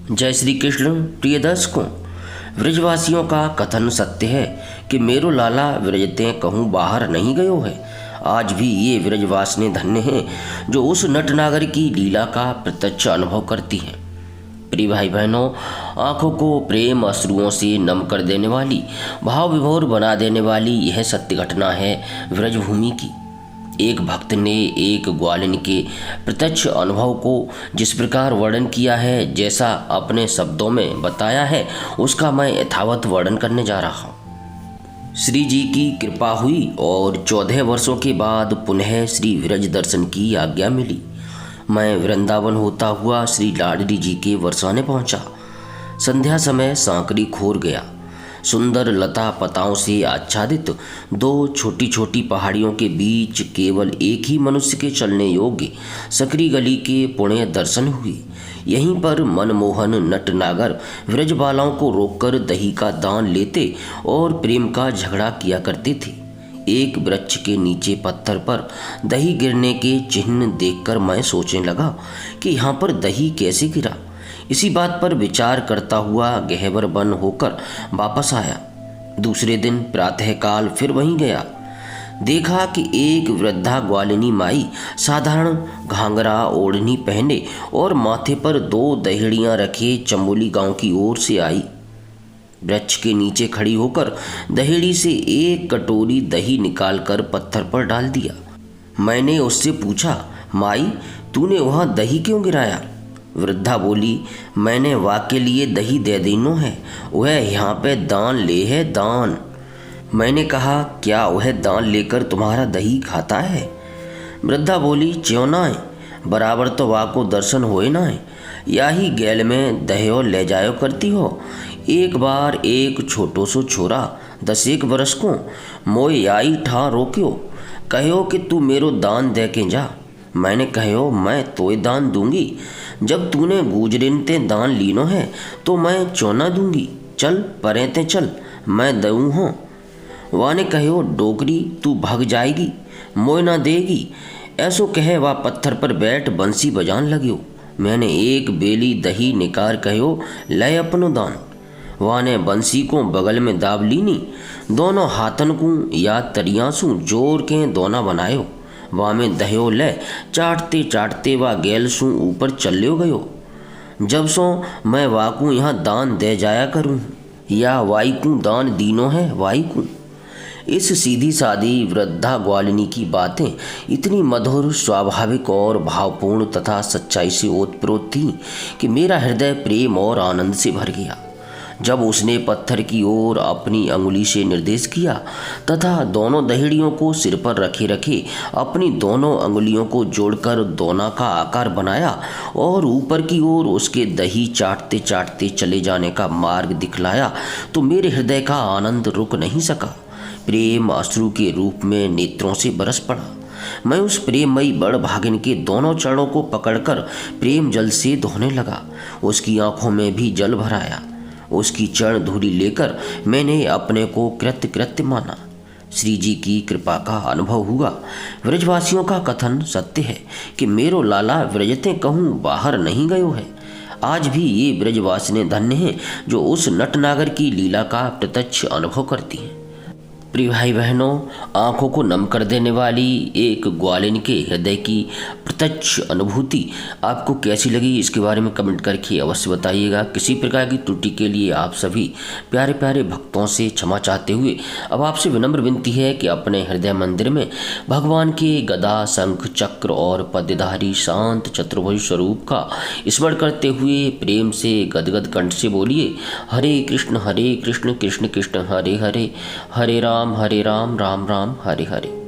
जय श्री कृष्ण। प्रिय दर्शकों, व्रजवासियों का कथन सत्य है कि मेरो लाला व्रजते कहूँ बाहर नहीं गयो है। आज भी ये व्रजवासिनी धन्य हैं जो उस नटनागर की लीला का प्रत्यक्ष अनुभव करती हैं। प्रिय भाई बहनों, आंखों को प्रेम अश्रुओं से नम कर देने वाली, भाव विभोर बना देने वाली यह सत्य घटना है व्रजभूमि की। एक भक्त ने एक ग्वालिन के प्रत्यक्ष अनुभव को जिस प्रकार वर्णन किया है, जैसा अपने शब्दों में बताया है, उसका मैं यथावत वर्णन करने जा रहा हूँ। श्री जी की कृपा हुई और 14 वर्षों के बाद पुनः श्री विरज दर्शन की आज्ञा मिली। मैं वृंदावन होता हुआ श्री लाडली जी के बरसाने पहुँचा। संध्या समय सांकरी खोर गया। सुंदर लता पताओं से आच्छादित दो छोटी छोटी पहाड़ियों के बीच केवल एक ही मनुष्य के चलने योग्य सकरी गली के पुण्य दर्शन हुए। यहीं पर मनमोहन नटनागर व्रजबालाओं को रोककर दही का दान लेते और प्रेम का झगड़ा किया करते थे। एक वृक्ष के नीचे पत्थर पर दही गिरने के चिन्ह देखकर मैं सोचने लगा कि यहाँ पर दही कैसे गिरा। इसी बात पर विचार करता हुआ गहवर बन होकर वापस आया। दूसरे दिन प्रातःकाल फिर वहीं गया। देखा कि एक वृद्धा ग्वालिनी माई साधारण घाघरा ओढ़नी पहने और माथे पर 2 दहेड़ियां रखे चमोली गांव की ओर से आई। वृक्ष के नीचे खड़ी होकर दहेड़ी से एक कटोरी दही निकालकर पत्थर पर डाल दिया। मैंने उससे पूछा, माई तूने वहाँ दही क्यों गिराया? वृद्धा बोली, मैंने वाके लिए दही दे देनो है, वह यहाँ पे दान ले है दान। मैंने कहा, क्या वह दान लेकर तुम्हारा दही खाता है? वृद्धा बोली, क्यों ना है, बराबर तो वाको दर्शन होए ना है, या ही गैल में दह्यो ले जायो करती हो। एक बार एक छोटो सो छोरा 10 बरस को मोय आई ठा रोक्यो, कहो कि तू मेरो दान दे के जा। मैंने कहो, मैं तोय दान दूंगी, जब तूने गुजरिन ते दान लीनो है तो मैं चौना दूंगी। चल परे ते चल, मैं दऊँ हो। वाने कहो, डोकरी तू भग जाएगी, मोय ना देगी। ऐसो कहे वह पत्थर पर बैठ बंसी बजान लग्यो। मैंने एक बेली दही निकार कहो, ले अपनो दान। वाने बंसी को बगल में दाब लीनी, दोनों हाथन को या तरियासू जोर के दोना बनायो। वहाँ में दह्यो ले चाटते चाटते वह गैल सू ऊपर चल्यो गयो। जब सो मैं वाकू यहाँ दान दे जाया करूँ, या वाई को दान दीनो है वाई को। इस सीधी सादी वृद्धा ग्वालिनी की बातें इतनी मधुर, स्वाभाविक और भावपूर्ण तथा सच्चाई से ओतप्रोत थी कि मेरा हृदय प्रेम और आनंद से भर गया। जब उसने पत्थर की ओर अपनी अंगुली से निर्देश किया तथा दोनों दहेड़ियों को सिर पर रखे रखे अपनी दोनों अंगुलियों को जोड़कर दोना का आकार बनाया और ऊपर की ओर उसके दही चाटते चाटते चले जाने का मार्ग दिखलाया, तो मेरे हृदय का आनंद रुक नहीं सका। प्रेम अश्रु के रूप में नेत्रों से बरस पड़ा। मैं उस प्रेममयी बड़ भागिन के दोनों चरणों को पकड़कर प्रेम जल से धोने लगा। उसकी आंखों में भी जल भर आया। उसकी चरण धूली लेकर मैंने अपने को कृत्य कृत्य माना। श्री जी की कृपा का अनुभव हुआ। व्रजवासियों का कथन सत्य है कि मेरो लाला व्रजते कहूँ बाहर नहीं गयो है। आज भी ये व्रजवासिनी धन्य हैं जो उस नटनागर की लीला का प्रत्यक्ष अनुभव करती हैं। प्रिय भाई बहनों, आंखों को नम कर देने वाली एक ग्वालिन के हृदय की प्रत्यक्ष अनुभूति आपको कैसी लगी, इसके बारे में कमेंट करके अवश्य बताइएगा। किसी प्रकार की त्रुटि के लिए आप सभी प्यारे प्यारे भक्तों से क्षमा चाहते हुए अब आपसे विनम्र विनती है कि अपने हृदय मंदिर में भगवान के गदा, शंख, चक्र और पद्यधारी शांत चतुर्भुज स्वरूप का स्मरण करते हुए प्रेम से गदगद कंठ से बोलिए, हरे कृष्ण कृष्ण कृष्ण हरे हरे, हरे राम राम राम हरे हरे।